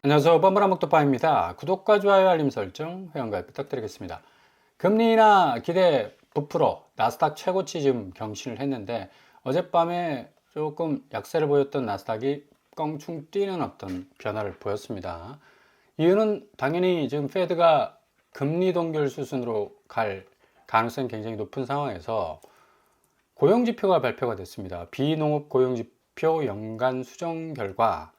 안녕하세요. 뻔뻔한 목도빠입니다. 구독과 좋아요, 알림 설정, 회원가입 부탁드리겠습니다. 금리 인하 기대 부풀어 나스닥 최고치 지금 경신을 했는데 어젯밤에 조금 약세를 보였던 나스닥이 껑충 뛰는 어떤 변화를 보였습니다. 이유는 당연히 지금 페드가 금리 동결 수순으로 갈 가능성이 굉장히 높은 상황에서 고용지표가 발표가 됐습니다. 비농업 고용지표 연간 수정 결과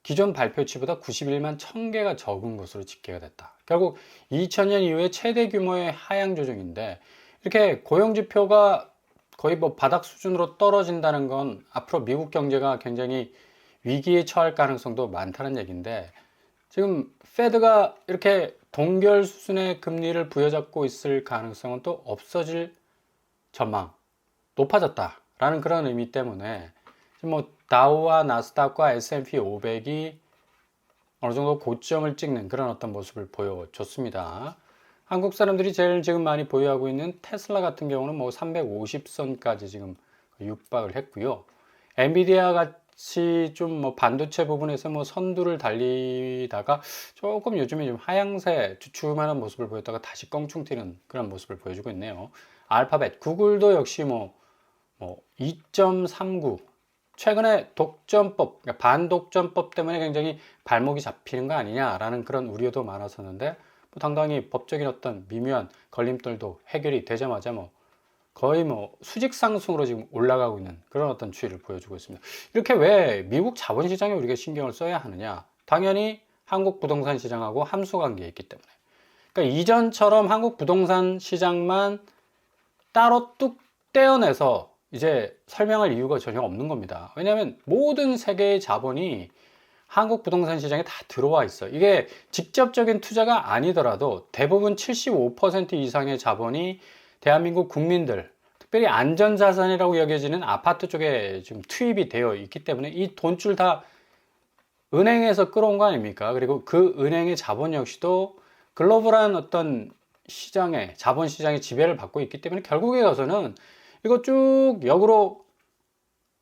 기존 발표치보다 91만 1000개가 적은 것으로 집계가 됐다. 결국 2000년 이후에 최대 규모의 하향 조정인데 이렇게 고용지표가 거의 뭐 바닥 수준으로 떨어진다는 건 앞으로 미국 경제가 굉장히 위기에 처할 가능성도 많다는 얘기인데 지금 페드가 이렇게 동결 수준의 금리를 부여잡고 있을 가능성은 또 없어질 전망, 높아졌다라는 그런 의미 때문에 지금 뭐 다우와 나스닥과 S&P 500이 어느 정도 고점을 찍는 그런 어떤 모습을 보여줬습니다. 한국 사람들이 제일 지금 많이 보유하고 있는 테슬라 같은 경우는 뭐 350선까지 지금 육박을 했고요. 엔비디아 같이 좀 뭐 반도체 부분에서 뭐 선두를 달리다가 조금 요즘에 좀 하향세 주춤하는 모습을 보였다가 다시 껑충 튀는 그런 모습을 보여주고 있네요. 알파벳, 구글도 역시 뭐 2.39 최근에 독점법, 그러니까 반독점법 때문에 굉장히 발목이 잡히는 거 아니냐라는 그런 우려도 많았었는데 뭐 당당히 법적인 어떤 미묘한 걸림돌도 해결이 되자마자 뭐 거의 뭐 수직 상승으로 지금 올라가고 있는 그런 어떤 추이를 보여주고 있습니다. 이렇게 왜 미국 자본시장에 우리가 신경을 써야 하느냐? 당연히 한국 부동산 시장하고 함수 관계에 있기 때문에. 그러니까 이전처럼 한국 부동산 시장만 따로 뚝 떼어내서 이제 설명할 이유가 전혀 없는 겁니다. 왜냐하면 모든 세계의 자본이 한국 부동산 시장에 다 들어와 있어요. 이게 직접적인 투자가 아니더라도 대부분 75% 이상의 자본이 대한민국 국민들, 특별히 안전자산이라고 여겨지는 아파트 쪽에 지금 투입이 되어 있기 때문에 이 돈줄 다 은행에서 끌어온 거 아닙니까? 그리고 그 은행의 자본 역시도 글로벌한 어떤 시장의 자본 시장의 지배를 받고 있기 때문에 결국에 가서는 이거 쭉 역으로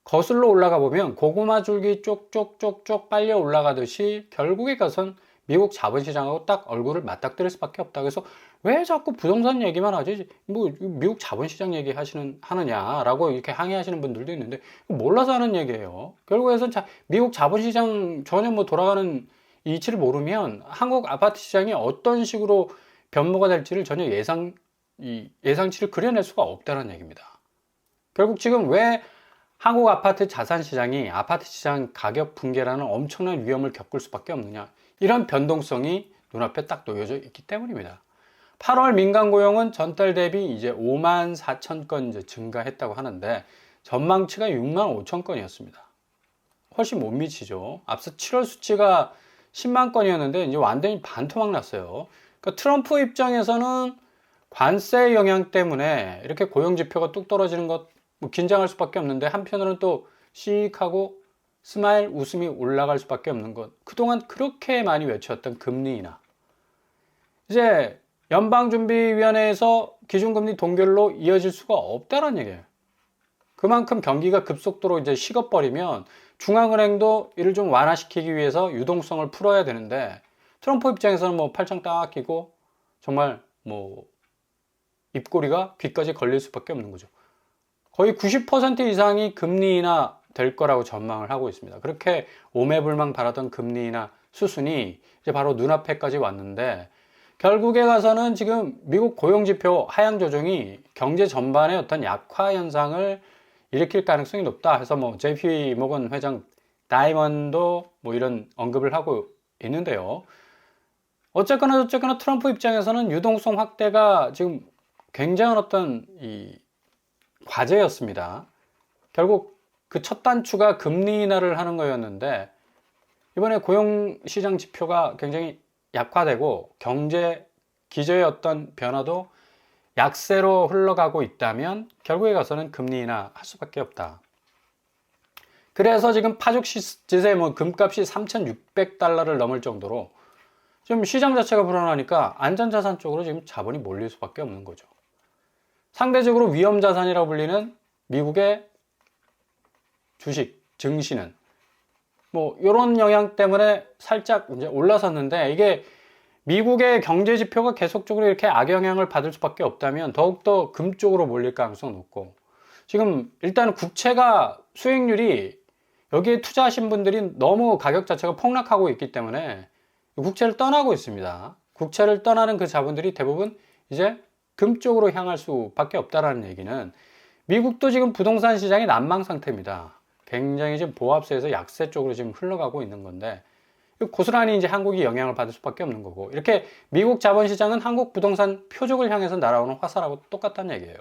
거슬러 올라가 보면 고구마 줄기 쪽쪽쪽쪽 빨려 올라가듯이 결국에 가선 미국 자본시장하고 딱 얼굴을 맞닥뜨릴 수밖에 없다. 그래서 왜 자꾸 부동산 얘기만 하지? 뭐 미국 자본시장 얘기 하느냐라고 이렇게 항의하시는 분들도 있는데 몰라서 하는 얘기예요. 결국에선 미국 자본시장 전혀 뭐 돌아가는 이치를 모르면 한국 아파트 시장이 어떤 식으로 변모가 될지를 전혀 예상치를 그려낼 수가 없다는 얘기입니다. 결국 지금 왜 한국 아파트 자산 시장이 아파트 시장 가격 붕괴라는 엄청난 위험을 겪을 수밖에 없느냐. 이런 변동성이 눈앞에 딱 놓여져 있기 때문입니다. 8월 민간 고용은 전달 대비 이제 5만 4천 건 이제 증가했다고 하는데 전망치가 6만 5천 건이었습니다. 훨씬 못 미치죠. 앞서 7월 수치가 10만 건이었는데 이제 완전히 반토막 났어요. 그러니까 트럼프 입장에서는 관세 영향 때문에 이렇게 고용 지표가 뚝 떨어지는 것 뭐 긴장할 수밖에 없는데 한편으로는 또 씩하고 스마일 웃음이 올라갈 수밖에 없는 것. 그동안 그렇게 많이 외쳤던 금리 인하. 이제 연방준비위원회에서 기준금리 동결로 이어질 수가 없다는 얘기예요. 그만큼 경기가 급속도로 이제 식어버리면 중앙은행도 이를 좀 완화시키기 위해서 유동성을 풀어야 되는데 트럼프 입장에서는 뭐 팔짱 딱 끼고 정말 뭐 입꼬리가 귀까지 걸릴 수밖에 없는 거죠. 거의 90% 이상이 금리 인하 될 거라고 전망을 하고 있습니다. 그렇게 오매불망 바라던 금리 인하 수순이 이제 바로 눈앞에까지 왔는데 결국에 가서는 지금 미국 고용지표 하향 조정이 경제 전반의 어떤 약화 현상을 일으킬 가능성이 높다 해서 뭐 JP 모건 회장 다이먼도 뭐 이런 언급을 하고 있는데요. 어쨌거나 트럼프 입장에서는 유동성 확대가 지금 굉장한 어떤 과제였습니다. 결국 그 첫 단추가 금리 인하를 하는 거였는데 이번에 고용시장 지표가 굉장히 약화되고 경제 기저의 어떤 변화도 약세로 흘러가고 있다면 결국에 가서는 금리 인하 할 수밖에 없다. 그래서 지금 파죽 지세 뭐 금값이 3,600달러를 넘을 정도로 지금 시장 자체가 불안하니까 안전자산 쪽으로 지금 자본이 몰릴 수밖에 없는 거죠. 상대적으로 위험자산이라고 불리는 미국의 주식, 증시는 뭐 이런 영향 때문에 살짝 이제 올라섰는데, 이게 미국의 경제 지표가 계속적으로 이렇게 악영향을 받을 수밖에 없다면 더욱더 금 쪽으로 몰릴 가능성이 높고, 지금 일단 국채가 수익률이, 여기에 투자하신 분들이 너무 가격 자체가 폭락하고 있기 때문에 국채를 떠나고 있습니다. 국채를 떠나는 그 자본들이 대부분 이제 금 쪽으로 향할 수밖에 없다라는 얘기는, 미국도 지금 부동산 시장이 난망 상태입니다. 굉장히 지금 보합세에서 약세 쪽으로 지금 흘러가고 있는 건데, 고스란히 이제 한국이 영향을 받을 수밖에 없는 거고, 이렇게 미국 자본시장은 한국 부동산 표적을 향해서 날아오는 화살하고 똑같다는 얘기예요.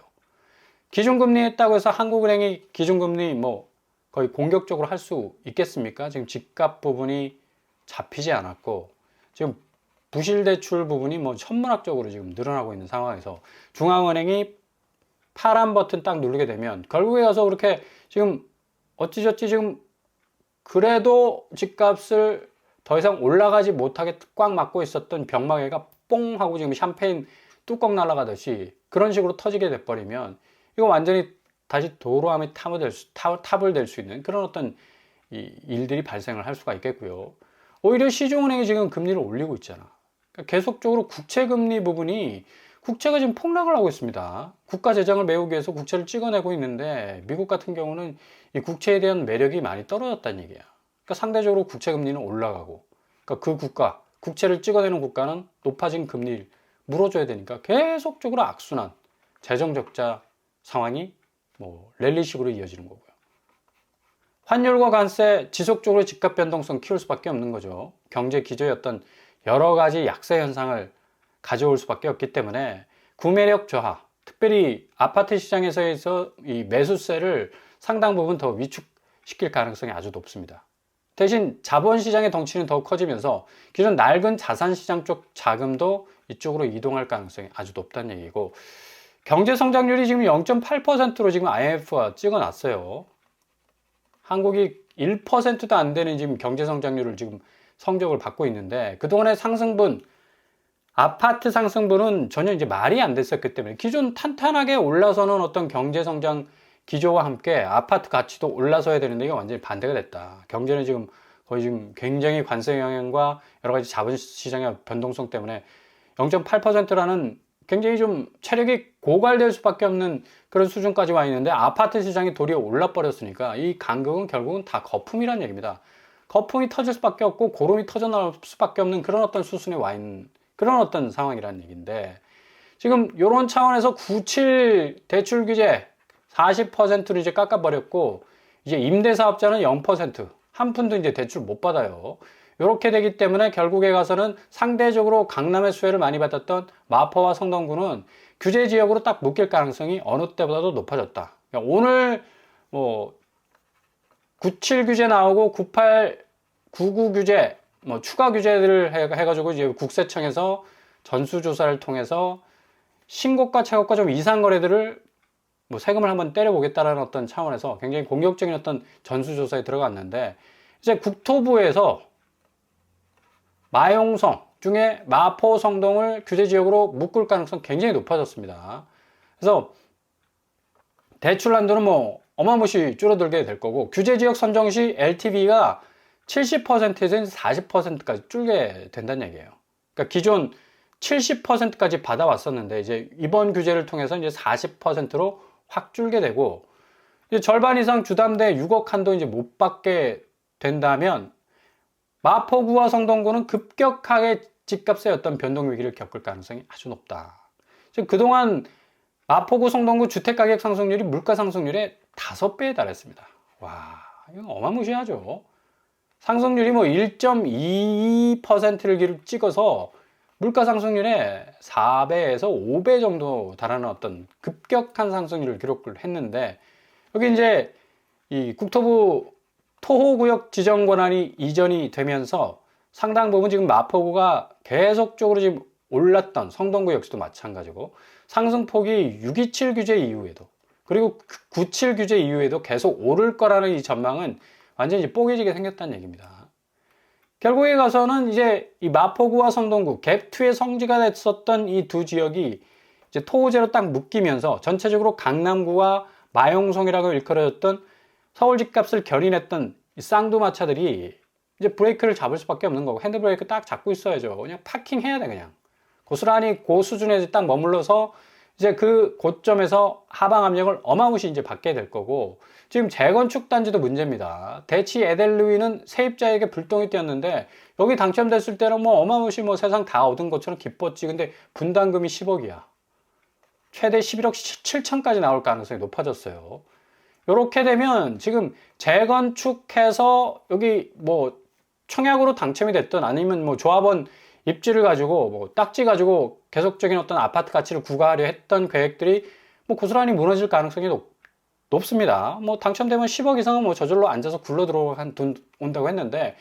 기준금리 했다고 해서 한국은행이 기준금리 뭐 거의 공격적으로 할 수 있겠습니까? 지금 집값 부분이 잡히지 않았고, 지금 부실대출 부분이 뭐 천문학적으로 지금 늘어나고 있는 상황에서 중앙은행이 파란 버튼 딱 누르게 되면 결국에 가서 그렇게 지금 어찌저찌 지금 그래도 집값을 더 이상 올라가지 못하게 꽉 막고 있었던 벽마개가 뽕 하고 지금 샴페인 뚜껑 날아가듯이 그런 식으로 터지게 돼버리면, 이거 완전히 다시 도로함이 탑을 될 수 있는 그런 어떤 일들이 발생을 할 수가 있겠고요. 오히려 시중은행이 지금 금리를 올리고 있잖아. 그러니까 계속적으로 국채금리 부분이, 국채가 지금 폭락을 하고 있습니다. 국가 재정을 메우기 위해서 국채를 찍어내고 있는데, 미국 같은 경우는 이 국채에 대한 매력이 많이 떨어졌다는 얘기야. 그러니까 상대적으로 국채금리는 올라가고, 그러니까 그 국가, 국채를 찍어내는 국가는 높아진 금리를 물어줘야 되니까 계속적으로 악순환, 재정적자 상황이 뭐 랠리식으로 이어지는 거고요. 환율과 관세 지속적으로 집값 변동성 키울 수밖에 없는 거죠. 경제 기조였던 여러 가지 약세 현상을 가져올 수밖에 없기 때문에 구매력 저하, 특별히 아파트 시장에서 이 매수세를 상당 부분 더 위축시킬 가능성이 아주 높습니다. 대신 자본시장의 덩치는 더 커지면서 기존 낡은 자산시장 쪽 자금도 이쪽으로 이동할 가능성이 아주 높다는 얘기고, 경제 성장률이 지금 0.8%로 지금 IMF가 찍어놨어요. 한국이 1%도 안 되는 지금 경제 성장률을 지금 성적을 받고 있는데, 그동안의 상승분, 아파트 상승분은 전혀 이제 말이 안 됐었기 때문에, 기존 탄탄하게 올라서는 어떤 경제 성장 기조와 함께 아파트 가치도 올라서야 되는데 이게 완전히 반대가 됐다. 경제는 지금 거의 지금 굉장히 관세 영향과 여러 가지 자본시장의 변동성 때문에 0.8%라는 굉장히 좀 체력이 고갈될 수밖에 없는 그런 수준까지 와 있는데, 아파트 시장이 도리어 올라 버렸으니까 이 간극은 결국은 다 거품이란 얘기입니다. 거품이 터질 수밖에 없고 고름이 터져 나올 수밖에 없는 그런 어떤 수순에 와 있는 그런 어떤 상황이라는 얘기인데, 지금 이런 차원에서 97 대출 규제 40%를 이제 깎아버렸고, 이제 임대사업자는 0%, 한 푼도 이제 대출 못 받아요. 이렇게 되기 때문에 결국에 가서는 상대적으로 강남의 수혜를 많이 받았던 마포와 성동구는 규제 지역으로 딱 묶일 가능성이 어느 때보다도 높아졌다. 그러니까 오늘 뭐 97 규제 나오고 98, 99 규제, 뭐 추가 규제들을 해가지고 이제 국세청에서 전수조사를 통해서 신고가 최고가 좀 이상 거래들을 뭐 세금을 한번 때려보겠다라는 어떤 차원에서 굉장히 공격적인 어떤 전수조사에 들어갔는데, 이제 국토부에서 마용성 중에 마포, 성동을 규제지역으로 묶을 가능성 굉장히 높아졌습니다. 그래서 대출 한도는 뭐 어마무시 줄어들게 될 거고, 규제지역 선정 시 LTV가 70%에서 40%까지 줄게 된다는 얘기예요. 그러니까 기존 70%까지 받아왔었는데 이제 이번 규제를 통해서 이제 40%로 확 줄게 되고, 이제 절반 이상 주담대 6억 한도 이제 못 받게 된다면 마포구와 성동구는 급격하게 집값의 어떤 변동 위기를 겪을 가능성이 아주 높다. 지금 그동안 마포구, 성동구 주택가격 상승률이 물가 상승률의 5배에 달했습니다. 와, 이건 어마무시하죠. 상승률이 뭐 1.22%를 찍어서 물가 상승률의 4배에서 5배 정도 달하는 어떤 급격한 상승률을 기록을 했는데, 여기 이제 이 국토부 토호구역 지정 권한이 이전이 되면서 상당 부분 지금 마포구가 계속적으로 지금 올랐던, 성동구 역시도 마찬가지고 상승폭이 627 규제 이후에도 그리고 97 규제 이후에도 계속 오를 거라는 이 전망은 완전히 뽀개지게 생겼다는 얘기입니다. 결국에 가서는 이제 이 마포구와 성동구 갭2의 성지가 됐었던 이 두 지역이 이제 토호제로 딱 묶이면서 전체적으로 강남구와 마용성이라고 일컬어졌던 서울 집값을 견인했던 이 쌍두마차들이 이제 브레이크를 잡을 수밖에 없는 거고, 핸드 브레이크 딱 잡고 있어야죠. 그냥 파킹 해야 돼, 그냥. 고스란히 그 수준에서 딱 머물러서 이제 그 고점에서 하방 압력을 어마무시 이제 받게 될 거고, 지금 재건축 단지도 문제입니다. 대치 에델루이는 세입자에게 불똥이 뛰었는데, 여기 당첨됐을 때는 뭐 어마무시 뭐 세상 다 얻은 것처럼 기뻤지. 근데 분담금이 10억이야. 최대 11억 7천까지 나올 가능성이 높아졌어요. 이렇게 되면 지금 재건축해서 여기 뭐 청약으로 당첨이 됐든 아니면 뭐 조합원 입지를 가지고 뭐 딱지 가지고 계속적인 어떤 아파트 가치를 구가하려 했던 계획들이 뭐 고스란히 무너질 가능성이 높습니다. 뭐 당첨되면 10억 이상은 뭐 저절로 앉아서 굴러 들어간 돈 온다고 했는데,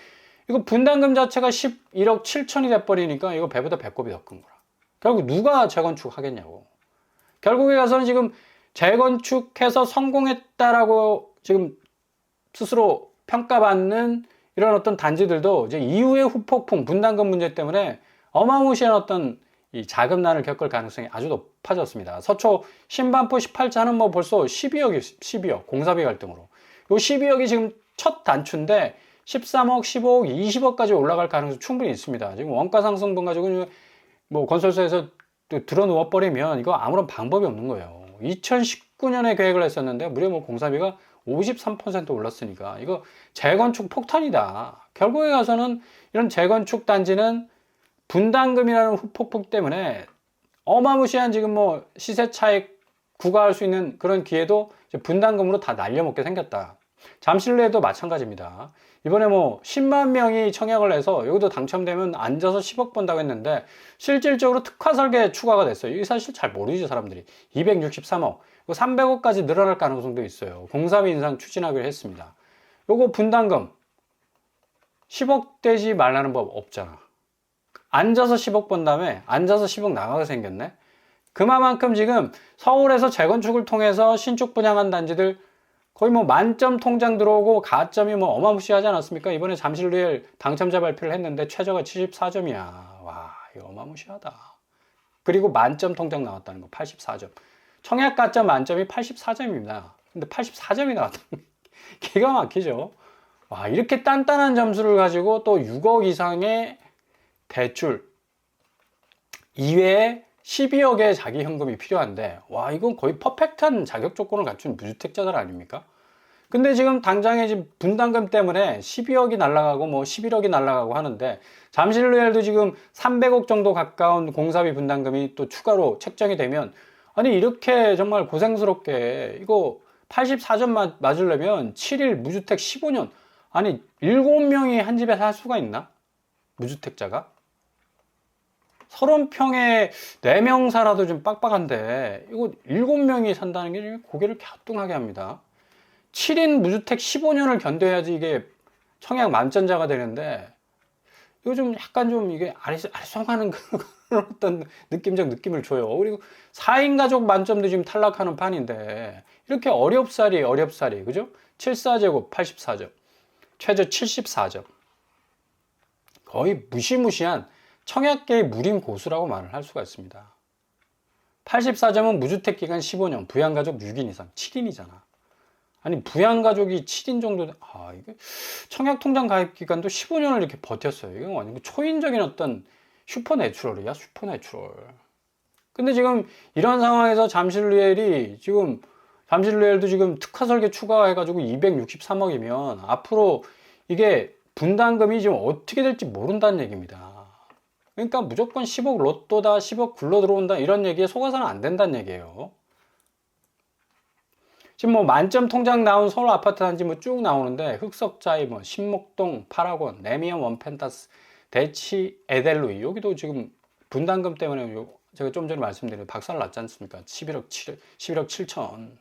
이거 분담금 자체가 11억 7천이 돼버리니까 이거 배보다 배꼽이 더 큰 거라. 결국 누가 재건축 하겠냐고. 결국에 가서는 지금 재건축해서 성공했다라고 지금 스스로 평가받는 이런 어떤 단지들도 이제 이후의 후폭풍, 분담금 문제 때문에 어마무시한 어떤 이 자금난을 겪을 가능성이 아주 높아졌습니다. 서초 신반포 18차는 뭐 벌써 12억, 공사비 갈등으로. 요 12억이 지금 첫 단추인데 13억, 15억, 20억까지 올라갈 가능성이 충분히 있습니다. 지금 원가 상승분 가지고 뭐 건설사에서 들어 누워버리면 이거 아무런 방법이 없는 거예요. 2019년에 계획을 했었는데 무려 뭐 공사비가 53% 올랐으니까 이거 재건축 폭탄이다. 결국에 가서는 이런 재건축 단지는 분담금이라는 후폭풍 때문에 어마무시한 지금 뭐 시세 차익 구가할 수 있는 그런 기회도 분담금으로 다 날려먹게 생겼다. 잠실내도 마찬가지입니다. 이번에 뭐 10만 명이 청약을 해서 여기도 당첨되면 앉아서 10억 번다고 했는데 실질적으로 특화 설계 추가가 됐어요. 이게 사실 잘 모르죠, 사람들이. 263억, 300억까지 늘어날 가능성도 있어요. 공사비 인상 추진하기로 했습니다. 요거 분담금 10억 되지 말라는 법 없잖아. 앉아서 10억 번 다음에 앉아서 10억 나가게 생겼네. 그만큼 지금 서울에서 재건축을 통해서 신축 분양한 단지들 거의 뭐 만점 통장 들어오고 가점이 뭐 어마무시하지 않았습니까? 이번에 잠실리엘 당첨자 발표를 했는데 최저가 74점이야. 와, 이거 어마무시하다. 그리고 만점 통장 나왔다는 거 84점. 청약 가점 만점이 84점입니다. 근데 84점이 나왔다는 거 기가 막히죠. 와, 이렇게 단단한 점수를 가지고 또 6억 이상의 대출 이외에 12억의 자기 현금이 필요한데, 와, 이건 거의 퍼펙트한 자격 조건을 갖춘 무주택자들 아닙니까? 근데 지금 당장에 지금 분담금 때문에 12억이 날아가고 뭐 11억이 날아가고 하는데, 잠실로얄도 지금 300억 정도 가까운 공사비 분담금이 또 추가로 책정이 되면, 아니 이렇게 정말 고생스럽게 이거 84점 맞으려면 7일 무주택 15년, 아니 7명이 한 집에 살 수가 있나? 무주택자가? 30평에 4명 살아도 좀 빡빡한데 이거 7명이 산다는 게 고개를 갸우뚱하게 합니다. 7인 무주택 15년을 견뎌야지 이게 청약 만점자가 되는데, 이거 좀 약간 좀 이게 아리송하는 그런 어떤 느낌적 느낌을 줘요. 그리고 4인 가족 만점도 지금 탈락하는 판인데 이렇게 어렵사리 그죠? 74제곱 84점, 최저 74점, 거의 무시무시한 청약계의 무림 고수라고 말을 할 수가 있습니다. 84점은 무주택 기간 15년, 부양가족 6인 이상, 7인이잖아. 아니 부양가족이 7인 정도, 이게 청약통장 가입 기간도 15년을 이렇게 버텼어요. 이건 완전 초인적인 어떤 슈퍼내추럴이야, 슈퍼내추럴. 근데 지금 이런 상황에서 잠실루엘도 지금 특화 설계 추가해가지고 263억이면 앞으로 이게 분담금이 지금 어떻게 될지 모른다는 얘기입니다. 그러니까 무조건 10억 로또다, 10억 굴러 들어온다 이런 얘기에 속아서는 안 된다는 얘기예요. 지금 뭐 만점 통장 나온 서울 아파트 단지 뭐 쭉 나오는데, 흑석자이, 뭐 신목동, 파라곤, 레미안 원펜타스, 대치 에델루이, 여기도 지금 분담금 때문에 제가 좀 전에 말씀드린 박살 났지 않습니까? 11억 7천.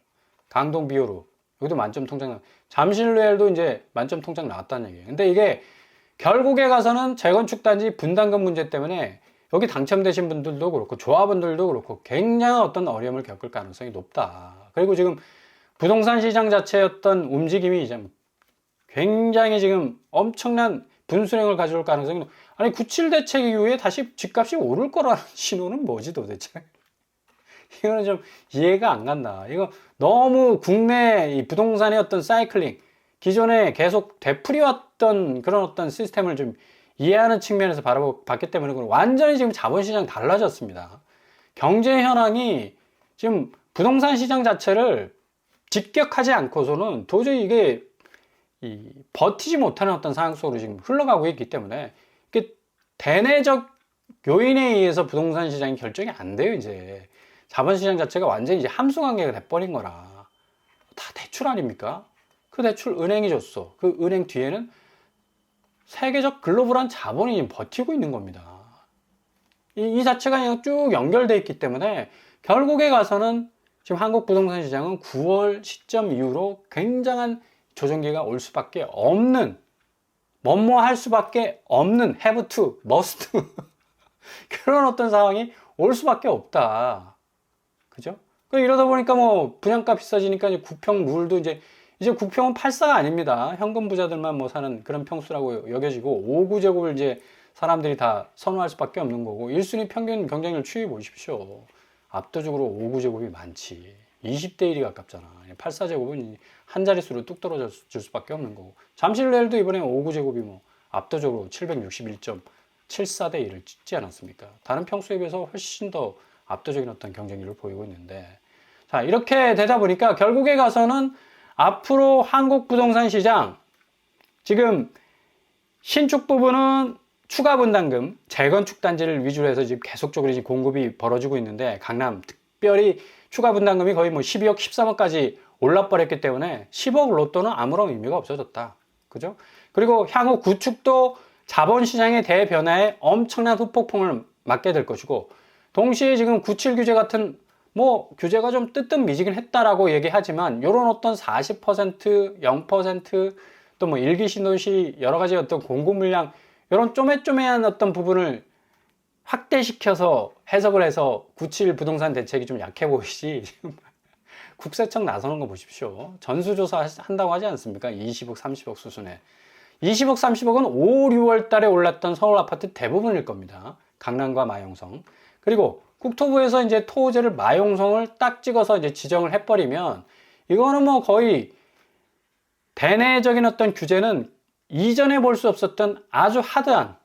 강동 비오루, 여기도 만점 통장 잠실루엘도 이제 만점 통장 나왔다는 얘기예요. 근데 이게 결국에 가서는 재건축 단지 분담금 문제 때문에 여기 당첨되신 분들도 그렇고 조합원들도 그렇고 굉장한 어떤 어려움을 겪을 가능성이 높다. 그리고 지금 부동산 시장 자체의 어떤 움직임이 이제 굉장히 지금 엄청난 분수령을 가져올 가능성이 아니 97 대책 이후에 다시 집값이 오를 거라는 신호는 뭐지 도대체? 이거는 좀 이해가 안 간다. 이거 너무 국내 이 부동산의 어떤 사이클링, 기존에 계속 되풀이왔던 그런 어떤 시스템을 좀 이해하는 측면에서 바라봤기 때문에 완전히 지금 자본시장 달라졌습니다. 경제 현황이 지금 부동산 시장 자체를 직격하지 않고서는 도저히 이게 버티지 못하는 어떤 상황 속으로 지금 흘러가고 있기 때문에 이게 대내적 요인에 의해서 부동산 시장이 결정이 안 돼요. 이제 자본시장 자체가 완전히 이제 함수 관계가 돼버린 거라. 다 대출 아닙니까? 그 대출 은행이 줬어. 그 은행 뒤에는 세계적 글로벌한 자본이 지금 버티고 있는 겁니다. 이 자체가 그냥 쭉 연결되어 있기 때문에 결국에 가서는 지금 한국 부동산 시장은 9월 시점 이후로 굉장한 조정기가 올 수밖에 없는, 뭐뭐 할 수밖에 없는, have to, must 그런 어떤 상황이 올 수밖에 없다. 그죠? 이러다 보니까 뭐 분양가 비싸지니까 이제 구평 룰도 이제 구평은 8사가 아닙니다. 현금 부자들만 뭐 사는 그런 평수라고 여겨지고 5구제곱을 이제 사람들이 다 선호할 수밖에 없는 거고 1순위 평균 경쟁률 추이 보십시오. 압도적으로 5구제곱이 많지. 20대 1이 가깝잖아. 84제곱은 한 자릿수로 뚝 떨어질 수밖에 없는 거고. 잠실레일도 이번에 5구제곱이 뭐 압도적으로 761.74대 1을 찍지 않았습니까? 다른 평수에 비해서 훨씬 더 압도적인 어떤 경쟁률을 보이고 있는데, 자, 이렇게 되다 보니까 결국에 가서는 앞으로 한국 부동산 시장 지금 신축 부분은 추가 분담금, 재건축 단지를 위주로 해서 지금 계속적으로 지금 공급이 벌어지고 있는데, 강남 특별히 추가 분담금이 거의 뭐 12억, 13억까지 올라버렸기 때문에 10억 로또는 아무런 의미가 없어졌다. 그죠? 그리고 향후 구축도 자본시장의 대변화에 엄청난 후폭풍을 맞게 될 것이고, 동시에 지금 97 규제 같은 뭐 규제가 좀 뜨뜻미지긴 했다라고 얘기하지만 요런 어떤 40%, 0%, 또 뭐 일기 신도시 여러 가지 어떤 공급 물량 요런 쪼매쪼매한 어떤 부분을 확대시켜서 해석을 해서 97 부동산 대책이 좀 약해 보이시 지금 국세청 나서는 거 보십시오. 전수조사 한다고 하지 않습니까? 20억, 30억 수준에. 20억, 30억은 5, 6월 달에 올랐던 서울 아파트 대부분일 겁니다. 강남과 마용성. 그리고 국토부에서 이제 토지를 마용성을 딱 찍어서 이제 지정을 해버리면 이거는 뭐 거의 대내적인 어떤 규제는 이전에 볼 수 없었던 아주 하드한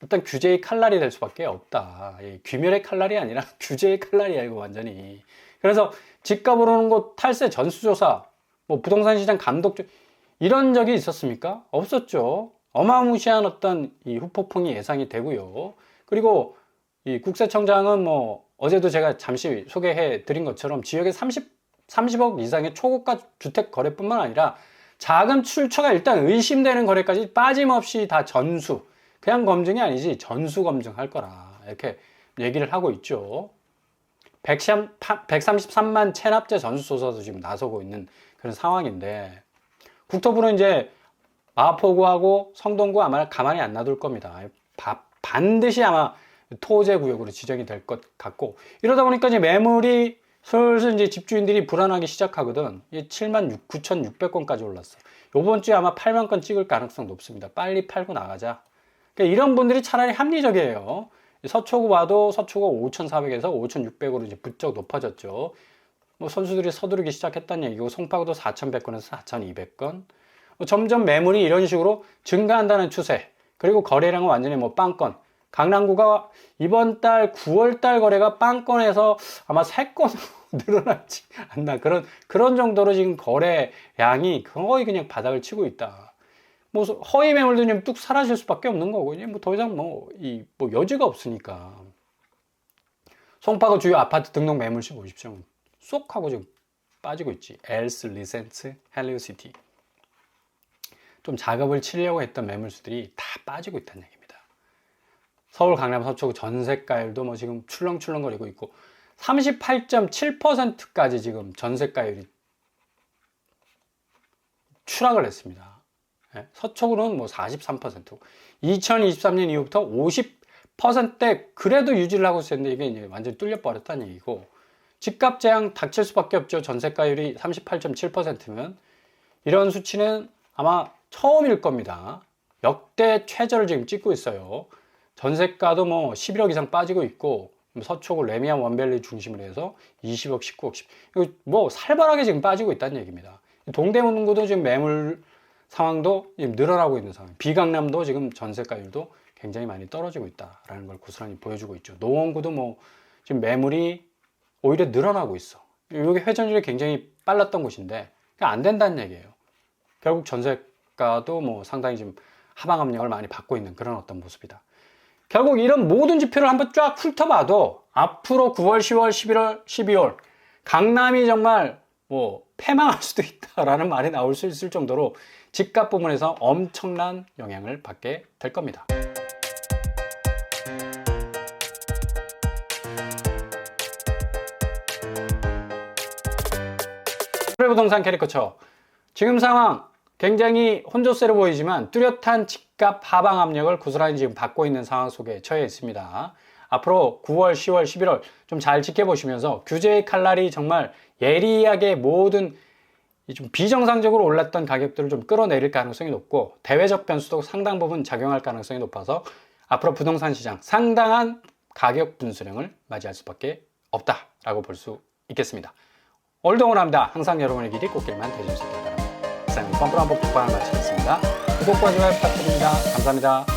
어떤 규제의 칼날이 될 수밖에 없다. 귀멸의 칼날이 아니라 규제의 칼날이야, 이거 완전히. 그래서 집값 오르는 곳 탈세 전수조사, 뭐 부동산 시장 감독, 이런 적이 있었습니까? 없었죠. 어마무시한 어떤 이 후폭풍이 예상이 되고요. 그리고 이 국세청장은 뭐 어제도 제가 잠시 소개해 드린 것처럼 지역에 30억 이상의 초고가 주택 거래뿐만 아니라 자금 출처가 일단 의심되는 거래까지 빠짐없이 다 전수, 그냥 검증이 아니지 전수 검증할 거라 이렇게 얘기를 하고 있죠. 133만 체납제 전수조사도 지금 나서고 있는 그런 상황인데, 국토부는 이제 마포구하고 성동구 아마 가만히 안 놔둘 겁니다. 반드시 아마 토제 구역으로 지정이 될 것 같고, 이러다 보니까 이제 매물이 슬슬 이제 집주인들이 불안하기 시작하거든. 79,600건까지 올랐어. 요번 주에 아마 8만 건 찍을 가능성 높습니다. 빨리 팔고 나가자. 그러니까 이런 분들이 차라리 합리적이에요. 서초구 봐도 서초구 5,400에서 5,600으로 이제 부쩍 높아졌죠. 뭐 선수들이 서두르기 시작했다는 얘기고, 송파구도 4,100건에서 4,200건. 점점 매물이 이런 식으로 증가한다는 추세. 그리고 거래량은 완전히 뭐 빵건. 강남구가 이번 달 9월 달 거래가 빵건에서 아마 3건으로 늘어나지 않나. 그런 정도로 지금 거래량이 거의 그냥 바닥을 치고 있다. 뭐 허위 매물도 좀 뚝 사라질 수밖에 없는 거고, 이제 뭐 더 이상 뭐 여지가 없으니까. 송파구 주요 아파트 등록 매물시 보십시오. 쏙 하고 지금 빠지고 있지. 엘스, 리센트, 헬리오시티. 좀 작업을 치려고 했던 매물수들이 다 빠지고 있다는 얘기입니다. 서울, 강남, 서초구 전세가율도 뭐 지금 출렁출렁거리고 있고 38.7%까지 지금 전세가율이 추락을 했습니다. 서초구는 뭐 43%, 2023년 이후부터 50%대 그래도 유지를 하고 있었는데 이게 이제 완전히 뚫려버렸다는 얘기고, 집값 재앙 닥칠 수밖에 없죠. 전세가율이 38.7%면 이런 수치는 아마 처음일 겁니다. 역대 최저를 지금 찍고 있어요. 전세가도 뭐 11억 이상 빠지고 있고, 서초구 레미안 원밸리 중심으로 해서 20억, 19억, 10억. 이거 뭐 살벌하게 지금 빠지고 있다는 얘기입니다. 동대문구도 지금 매물 상황도 지금 늘어나고 있는 상황. 비강남도 지금 전세가율도 굉장히 많이 떨어지고 있다라는 걸 고스란히 보여주고 있죠. 노원구도 뭐 지금 매물이 오히려 늘어나고 있어. 이게 회전율이 굉장히 빨랐던 곳인데 안 된다는 얘기예요. 결국 전세가도 뭐 상당히 지금 하방 압력을 많이 받고 있는 그런 어떤 모습이다. 결국 이런 모든 지표를 한번 쫙 훑어봐도 앞으로 9월, 10월, 11월, 12월 강남이 정말 뭐 패망할 수도 있다라는 말이 나올 수 있을 정도로 집값 부분에서 엄청난 영향을 받게 될 겁니다. 부동산 캐리커처 지금 상황 굉장히 혼조세로 보이지만 뚜렷한 집값 하방 압력을 고스란히 지금 받고 있는 상황 속에 처해 있습니다. 앞으로 9월, 10월, 11월 좀 잘 지켜보시면서 규제의 칼날이 정말 예리하게 모든 좀 비정상적으로 올랐던 가격들을 좀 끌어내릴 가능성이 높고 대외적 변수도 상당 부분 작용할 가능성이 높아서 앞으로 부동산 시장 상당한 가격 분수령을 맞이할 수밖에 없다라고 볼 수 있겠습니다. 오늘도 응원합니다. 항상 여러분의 길이 꽃길만 되실 수 있길 바랍니다. 이상입니다. 뻔뻔한 복tuk방을 마치겠습니다. 구독과 좋아요 부탁드립니다. 감사합니다.